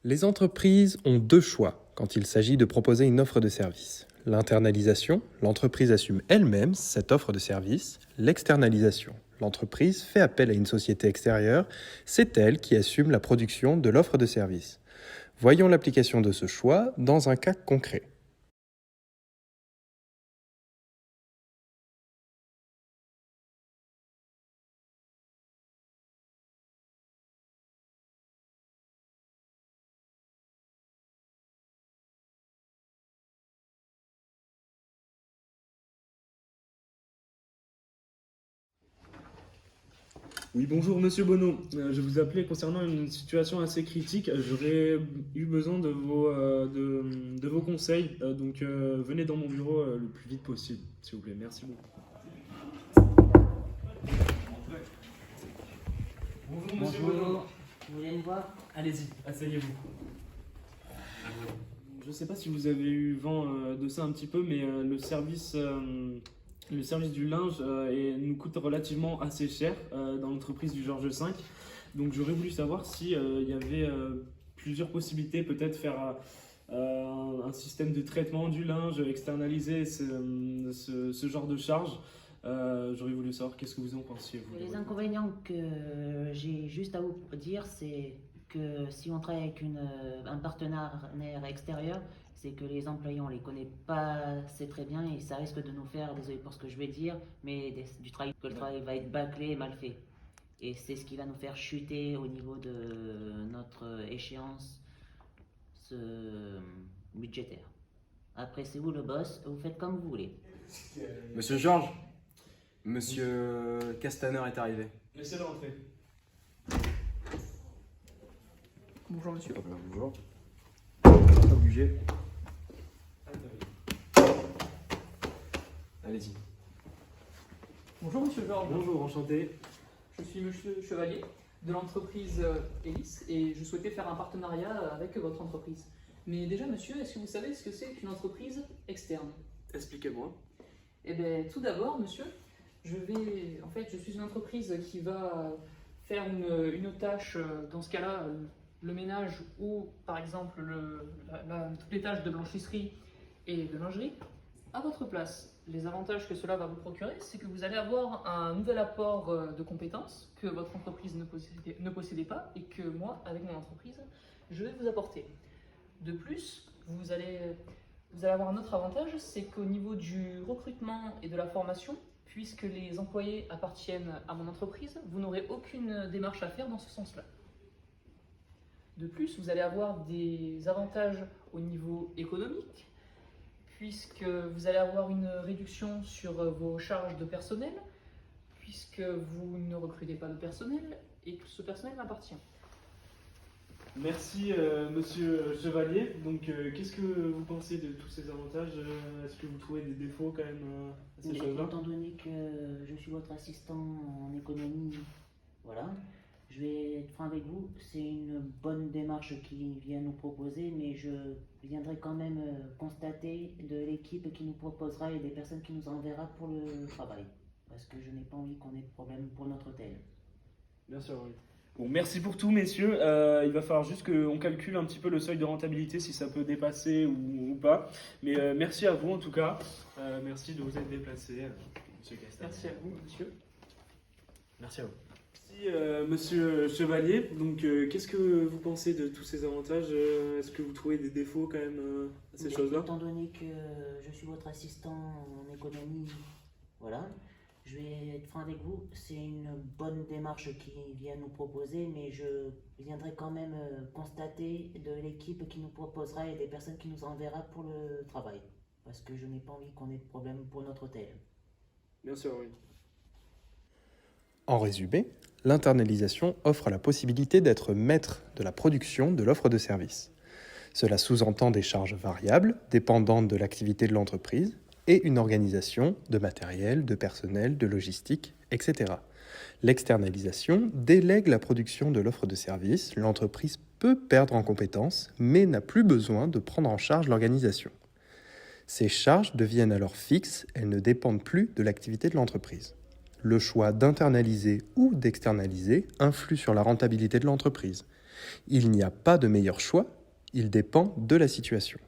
Les entreprises ont deux choix quand il s'agit de proposer une offre de service. L'internalisation, l'entreprise assume elle-même cette offre de service. L'externalisation, l'entreprise fait appel à une société extérieure, c'est elle qui assume la production de l'offre de service. Voyons l'application de ce choix dans un cas concret. Oui, bonjour Monsieur Bonneau. Je vous appelais concernant une situation assez critique. J'aurais eu besoin de vos conseils. Venez dans mon bureau le plus vite possible, s'il vous plaît. Merci beaucoup. Bonjour Monsieur Bonneau. Bonjour, vous voulez me voir? Allez-y, asseyez-vous. Je ne sais pas si vous avez eu vent de ça un petit peu, mais le service du linge nous coûte relativement assez cher dans l'entreprise du Georges V. Donc j'aurais voulu savoir si il y avait plusieurs possibilités, peut-être faire un système de traitement du linge, externaliser ce genre de charge. J'aurais voulu savoir qu'est-ce que vous en pensiez, vous. Les inconvénients que j'ai juste à vous dire, c'est que si on travaille avec un partenaire extérieur, c'est que les employés, on les connaît pas assez très bien et ça risque de nous faire, désolé pour ce que je vais dire, mais du travail, que le travail va être bâclé et mal fait. Et c'est ce qui va nous faire chuter au niveau de notre échéance budgétaire. Après, c'est vous le boss, vous faites comme vous voulez. Monsieur Georges, Monsieur Castaner est arrivé. Laissez-le rentrer. Bonjour monsieur. Hop là, bonjour. Pas bouger. Allez-y. Bonjour monsieur Georges. Bonjour, enchanté. Je suis monsieur Chevalier de l'entreprise Elis et je souhaitais faire un partenariat avec votre entreprise. Mais déjà monsieur, est-ce que vous savez ce que c'est qu'une entreprise externe? Expliquez-moi. Eh bien tout d'abord monsieur, je suis une entreprise qui va faire une tâche, dans ce cas-là, le ménage ou par exemple toutes les tâches de blanchisserie et de lingerie à votre place. Les avantages que cela va vous procurer, c'est que vous allez avoir un nouvel apport de compétences que votre entreprise ne possédait pas et que moi, avec mon entreprise, je vais vous apporter. De plus, vous allez avoir un autre avantage, c'est qu'au niveau du recrutement et de la formation, puisque les employés appartiennent à mon entreprise, vous n'aurez aucune démarche à faire dans ce sens-là. De plus, vous allez avoir des avantages au niveau économique, puisque vous allez avoir une réduction sur vos charges de personnel, puisque vous ne recrutez pas de personnel et que ce personnel m'appartient. Merci Monsieur Chevalier. Donc qu'est-ce que vous pensez de tous ces avantages? Est-ce que vous trouvez des défauts quand même à ces Oui, choses-là? étant donné que je suis votre assistant en économie, voilà, je vais être franc avec vous, c'est une bonne démarche qu'il vient nous proposer, mais je viendrai quand même constater de l'équipe qui nous proposera et des personnes qui nous enverra pour le travail, parce que je n'ai pas envie qu'on ait de problème pour notre hôtel. Bien sûr, oui. Bon, merci pour tout, messieurs. Il va falloir juste qu'on calcule un petit peu le seuil de rentabilité, si ça peut dépasser ou pas. Mais merci à vous en tout cas. Merci de vous être déplacé, Monsieur Castaner. Merci à vous, monsieur. Merci à vous. Merci, Monsieur Chevalier. Donc, qu'est-ce que vous pensez de tous ces avantages? Est-ce que vous trouvez des défauts quand même à ces Mais choses-là? étant donné que je suis votre assistant en économie, voilà, je vais être franc avec vous, c'est une bonne démarche qu'il vient nous proposer, mais je viendrai quand même constater de l'équipe qui nous proposera et des personnes qui nous enverra pour le travail, parce que je n'ai pas envie qu'on ait de problème pour notre hôtel. Bien sûr, oui. En résumé, l'internalisation offre la possibilité d'être maître de la production de l'offre de service. Cela sous-entend des charges variables dépendantes de l'activité de l'entreprise et une organisation de matériel, de personnel, de logistique, etc. L'externalisation délègue la production de l'offre de service. L'entreprise peut perdre en compétences, mais n'a plus besoin de prendre en charge l'organisation. Ces charges deviennent alors fixes, elles ne dépendent plus de l'activité de l'entreprise. Le choix d'internaliser ou d'externaliser influe sur la rentabilité de l'entreprise. Il n'y a pas de meilleur choix, il dépend de la situation.